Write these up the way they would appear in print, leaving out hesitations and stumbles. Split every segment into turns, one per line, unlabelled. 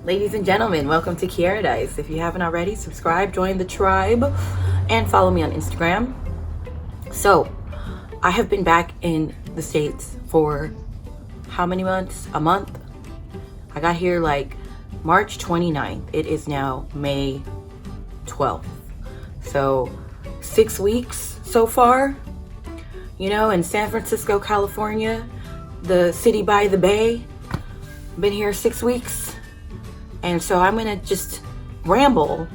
Ladies and gentlemen, welcome to Keiaradise. If you haven't already, subscribe, join the tribe, and follow me on Instagram. So, I have been back in the States for how many months? A month? I got here like March 29th. It is now May 12th. So, 6 weeks so far. You know, in San Francisco, California, the city by the bay. Been here 6 weeks. And so I'm going to just ramble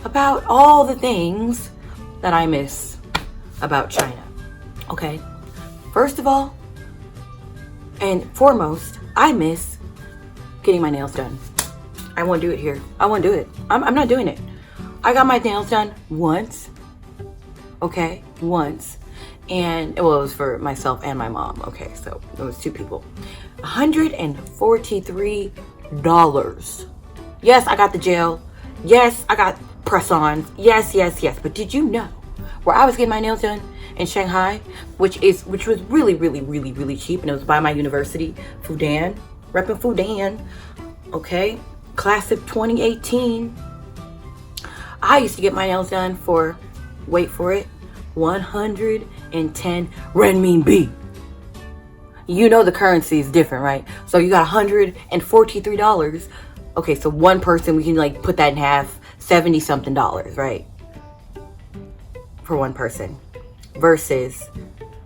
about all the things that I miss about China. Okay? First of all, and foremost, I miss getting my nails done. I won't do it here. I won't do it. I'm not doing it. I got my nails done once. Okay? Once. And, well, it was for myself and my mom. Okay, so it was two people. $143. Yes, I got the gel. Yes, I got press-ons. Yes. But did you know where I was getting my nails done in Shanghai, which was really cheap, and it was by my university, Fudan, repping Fudan. Okay, class of 2018. I used to get my nails done for, wait for it, 110 renminbi. You know the currency is different, right? So you got $143. Okay, so one person, we can like put that in half, 70 something dollars, right? For one person versus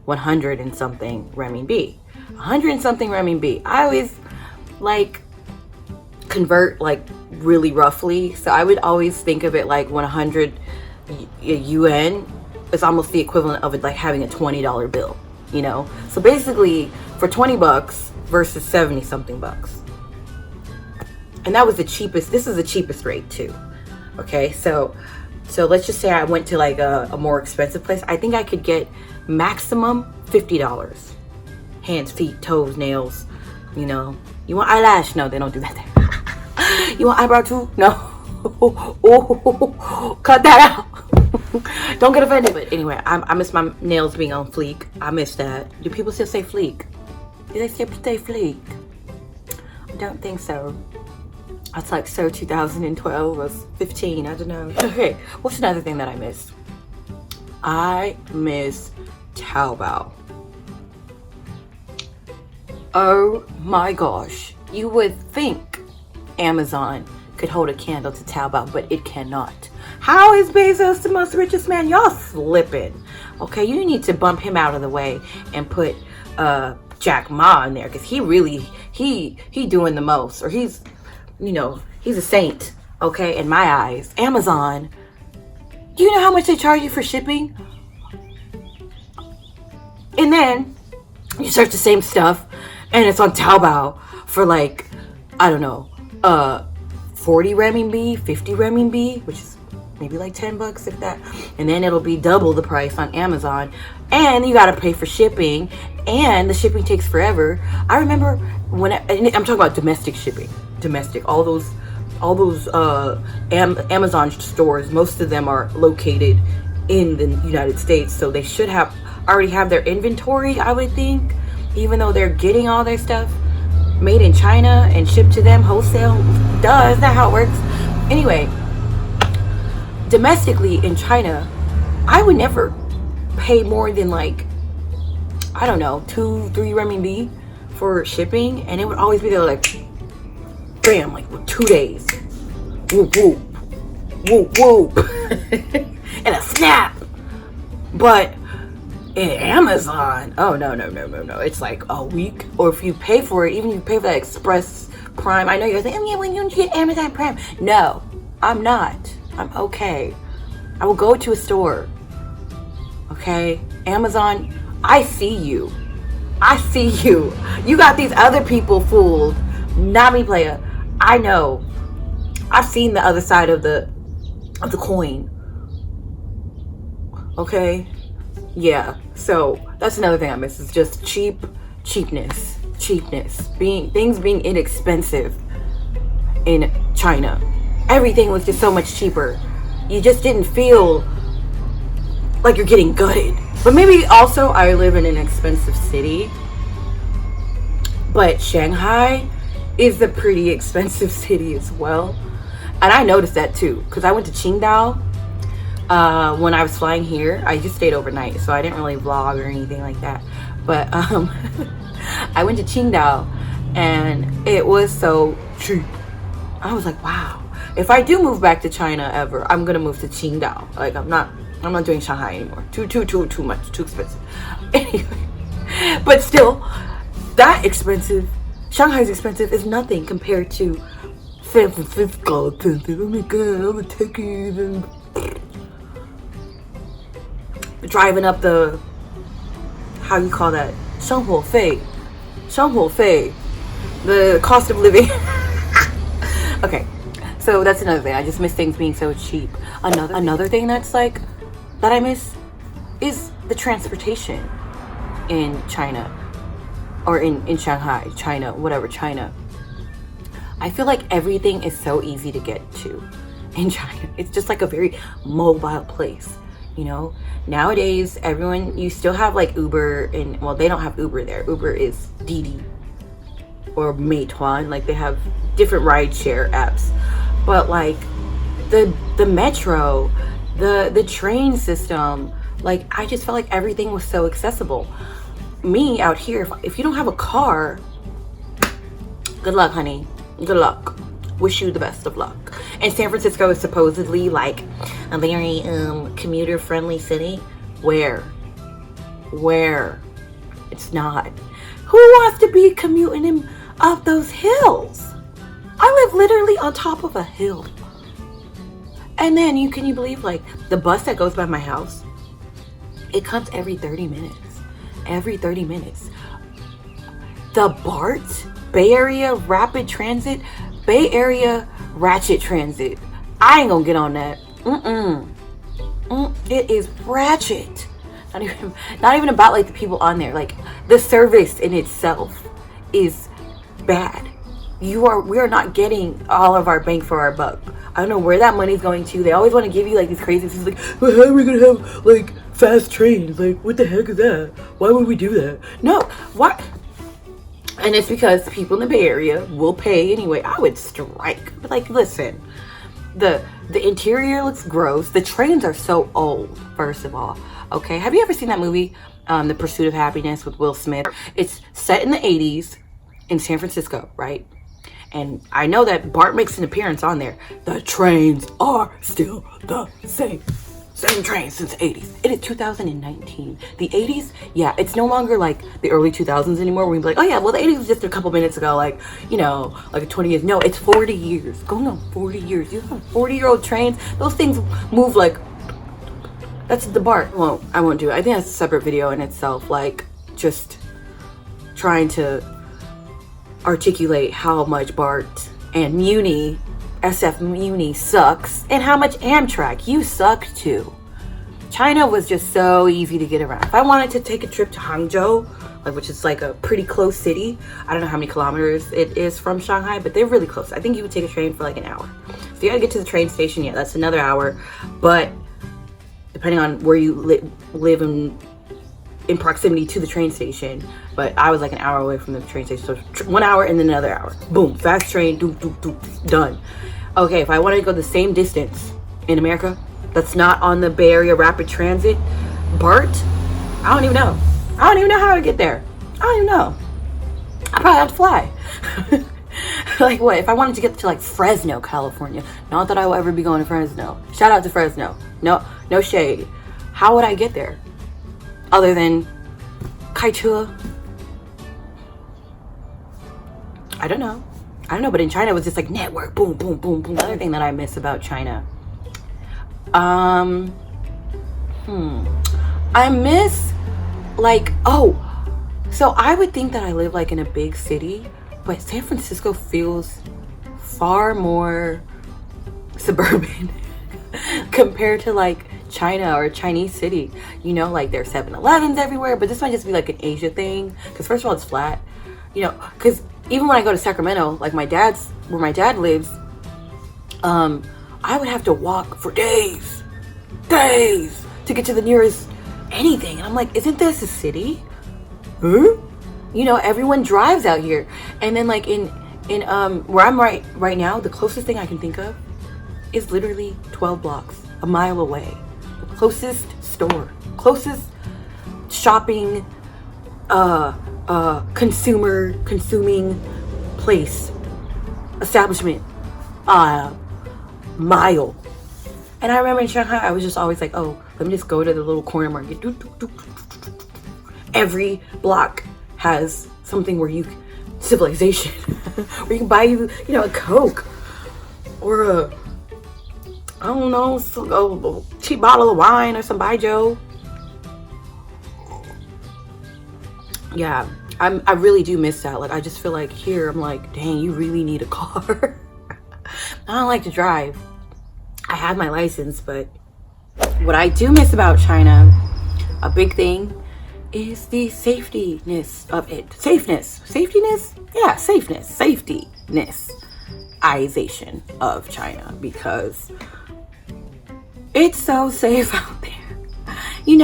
100 and something renminbi. 100 and something renminbi. I always like convert like really roughly. So I would always think of it like 100 yuan is almost the equivalent of it like having a $20 bill, you know? So basically for 20 bucks versus 70 something bucks. And that was the cheapest. This is the cheapest rate too. Okay, so let's just say I went to like a more expensive place. I think I could get maximum $50. Hands, feet, toes, nails. You know, you want eyelash? No, they don't do that there. You want eyebrow too? No. Oh, cut that out. Don't get offended. But anyway, I miss my nails being on fleek. I miss that. Do people still say fleek? Do they still say fleek? I don't think so. It's like so 2012 was 15, I don't know. Okay, what's another thing that I miss? I miss Taobao. Oh my gosh. You would think Amazon could hold a candle to Taobao, but it cannot. How is Bezos the most richest man? Y'all slipping. Okay, you need to bump him out of the way and put Jack Ma in there, because he really, he doing the most, or he's, you know, he's a saint, okay, in my eyes. Amazon, do you know how much they charge you for shipping? And then you search the same stuff and it's on Taobao for like, I don't know, 40 renminbi, 50 renminbi, which is maybe like 10 bucks if that. And then it'll be double the price on Amazon. And you gotta pay for shipping, and the shipping takes forever. I remember when I'm talking about domestic shipping. Domestic, all those Amazon stores, most of them are located in the United States, so they should already have their inventory, I would think, even though they're getting all their stuff made in China and shipped to them wholesale. Duh, is that how it works? Anyway, domestically in China, I would never pay more than like, I don't know, 2-3 renminbi for shipping, and it would always be there like bam, like 2 days. Whoop, whoop. Whoop, whoop. And a snap. But in Amazon, oh, no. It's like a week. Or if you pay for it, even if you pay for that Express Prime, I know you're saying, oh, yeah, when you get Amazon Prime. No, I'm not. I'm okay. I will go to a store. Okay? Amazon, I see you. You got these other people fooled. Not me, player. I know. I've seen the other side of the coin. Okay? Yeah. So that's another thing I miss, is just cheapness. Things being inexpensive in China. Everything was just so much cheaper. You just didn't feel like you're getting gutted. But maybe also I live in an expensive city. But Shanghai is a pretty expensive city as well. And I noticed that too, because I went to Qingdao when I was flying here. I just stayed overnight, so I didn't really vlog or anything like that. But I went to Qingdao and it was so cheap. I was like, wow. If I do move back to China ever, I'm gonna move to Qingdao. Like I'm not doing Shanghai anymore. Too much, too expensive. Anyway, but still, that expensive, Shanghai's expensive is nothing compared to San Francisco expensive. Oh my god, all the techies and driving up the, how you call that? 生活费, the cost of living. Okay, so that's another thing. I just miss things being so cheap. Another thing that's like, that I miss is the transportation in China, or in Shanghai, China, whatever, China. I feel like everything is so easy to get to in China. It's just like a very mobile place, you know? Nowadays, you still have like Uber, and well, they don't have Uber there. Uber is Didi or Meituan. Like they have different rideshare apps. But like the metro, the train system, like I just felt like everything was so accessible. Me out here, if you don't have a car, good luck, honey. Good luck. Wish you the best of luck. And San Francisco is supposedly like a very commuter friendly city. Where it's not. Who wants to be commuting up those hills? I live literally on top of a hill. And then can you believe, like, the bus that goes by my house, it comes every 30 minutes. Every 30 minutes. The BART, Bay Area Rapid Transit, Bay Area Ratchet Transit. I ain't gonna get on that. It is ratchet. Not even about like the people on there. Like the service in itself is bad. We are not getting all of our bang for our buck. I don't know where that money's going to. They always want to give you like these crazy things like, well, how are we gonna have like fast trains? Like, what the heck is that? Why would we do that? No, what? And it's because people in the Bay Area will pay anyway. I would strike. But like, listen, the interior looks gross. The trains are so old, first of all. Okay, have you ever seen that movie, The Pursuit of Happiness with Will Smith? It's set in the 80s in San Francisco, right? And I know that Bart makes an appearance on there. The trains are still the same. Same train since the 80s. It is 2019. The 80s, yeah, it's no longer like the early 2000s anymore. Where we be like, oh yeah, well the 80s was just a couple minutes ago, like, you know, like 20 years. No, it's 40 years. Going on 40 years. You have 40-year-old trains. Those things move like, that's the BART. Well, I won't do it. I think that's a separate video in itself. Like, just trying to articulate how much BART and Muni, SF Muni sucks, and how much Amtrak, you suck too. China was just so easy to get around. If I wanted to take a trip to Hangzhou, like, which is like a pretty close city, I don't know how many kilometers it is from Shanghai, but they're really close. I think you would take a train for like an hour. If you gotta get to the train station, yeah, that's another hour. But depending on where you live in proximity to the train station, but I was like an hour away from the train station, so 1 hour and then another hour. Boom, fast train, done. Okay, if I want to go the same distance in America, that's not on the Bay Area Rapid Transit, BART, I don't even know. I don't even know how to get there. I don't even know. I probably have to fly. Like what? If I wanted to get to like Fresno, California, not that I will ever be going to Fresno. Shout out to Fresno. No shade. How would I get there? Other than Keiaradise? I don't know, but in China it was just like network, boom, boom, boom, boom. Another thing that I miss about China, I miss like, so I would think that I live like in a big city, but San Francisco feels far more suburban compared to like China or a Chinese city. You know, like there's 7-Elevens everywhere, but this might just be like an Asia thing, because first of all, it's flat, you know, because even when I go to Sacramento, like where my dad lives, I would have to walk for days to get to the nearest anything. And I'm like, isn't this a city? Huh? You know, everyone drives out here. And then like in In where I'm right now, the closest thing I can think of is literally 12 blocks, a mile away. The closest store, closest shopping, consuming place, establishment, mile. And I remember in Shanghai, I was just always like, oh, let me just go to the little corner market. Every block has something where civilization, where you can buy a Coke or a cheap bottle of wine or some baijiu. Yeah, I really do miss that. Like, I just feel like here, I'm like, dang, you really need a car. I don't like to drive. I have my license, but what I do miss about China, a big thing, is the safetyness of it. Safetyness ization of China, because it's so safe out there. You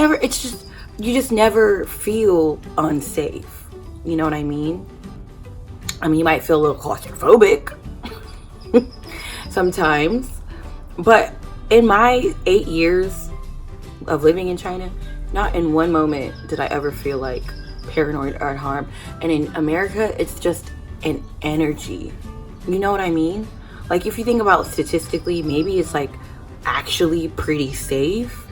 just never feel unsafe. You know what I mean? You might feel a little claustrophobic sometimes, but in my 8 years of living in China, not in one moment did I ever feel like paranoid or harm. And in America, it's just an energy. You know what I mean? Like, if you think about statistically, maybe it's like actually pretty safe,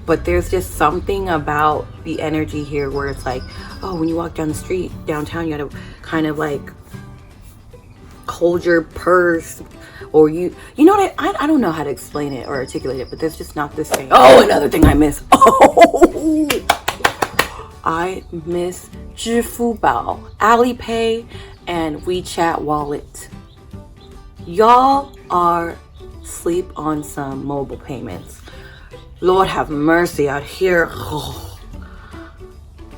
but there's just something about the energy here where it's like, oh, when you walk down the street downtown, you gotta kind of like hold your purse, or you know what, I don't know how to explain it or articulate it, but there's just not this thing. Oh, another thing I miss. Oh, I miss 支付宝, Alipay, and WeChat wallet. Y'all are sleep on some mobile payments. Lord have mercy out here. Oh.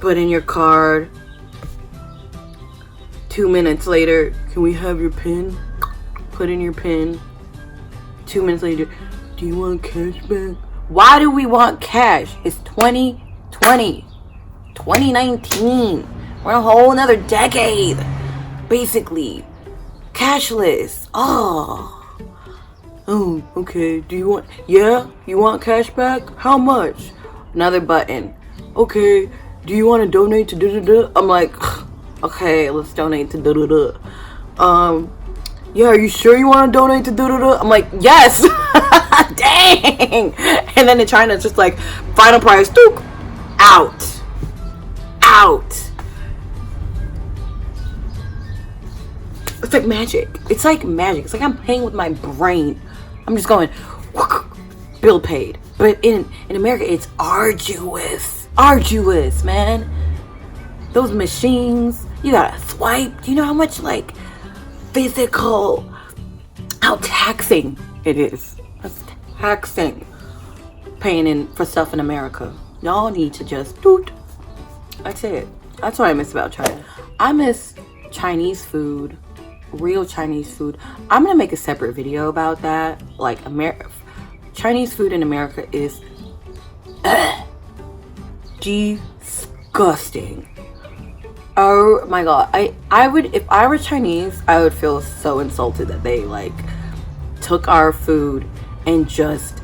Put in your card. 2 minutes later, can we have your PIN? Put in your PIN. 2 minutes later, do you want cash back? Why do we want cash? It's 2020, 2019. We're in a whole another decade, basically. Cashless. Oh, okay. Do you want? Yeah, you want cash back? How much? Another button. Okay. Do you want to donate to da-da-da? I'm like, okay, let's donate to da-da-da. Yeah, are you sure you want to donate to da-da-da? I'm like, yes. Dang. And then in China, it's just like, final price, dook, out. It's like magic. It's like I'm playing with my brain. I'm just going, bill paid. But in America, it's arduous, man. Those machines, you gotta swipe. Do you know how much like physical, how taxing it is? That's taxing. Paying in for stuff in America. Y'all need to just doot. That's it. That's what I miss about China. I miss Chinese food, real Chinese food. I'm gonna make a separate video about that. Like, Chinese food in America is disgusting. Oh my god. I would, if I were Chinese, I would feel so insulted that they like took our food and just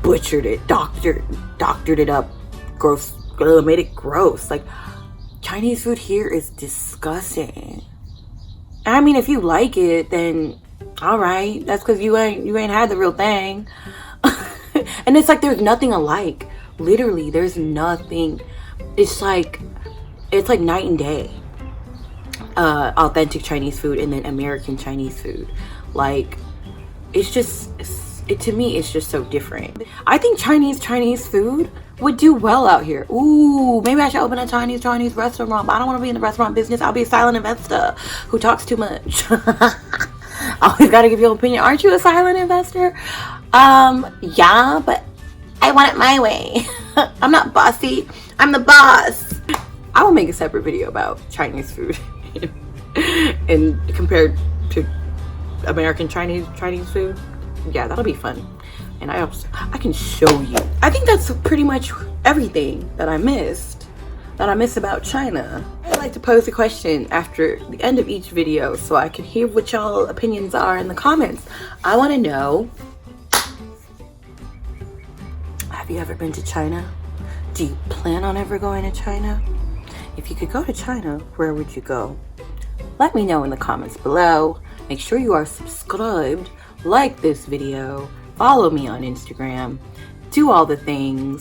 butchered it, doctored it up, gross, made it gross. Like, Chinese food here is disgusting. I mean, if you like it, then all right, that's because you ain't had the real thing. And it's like there's nothing alike. Literally, there's nothing. It's like night and day. Authentic Chinese food and then American Chinese food. Like, to me, it's just so different. I think Chinese food would do well out here. Ooh, maybe I should open a Chinese restaurant, but I don't want to be in the restaurant business. I'll be a silent investor who talks too much. Always gotta give your opinion. Aren't you a silent investor? Yeah, but I want it my way. I'm not bossy. I'm the boss. I will make a separate video about Chinese food and compared to American Chinese food. Yeah, that'll be fun. And I can show you. I think that's pretty much everything that I missed about China. like to pose a question after the end of each video so I can hear what y'all opinions are in the comments. I want to know, have you ever been to China? Do you plan on ever going to China? If you could go to China, where would you go? Let me know in the comments below. Make sure you are subscribed, like this video, follow me on Instagram, do all the things.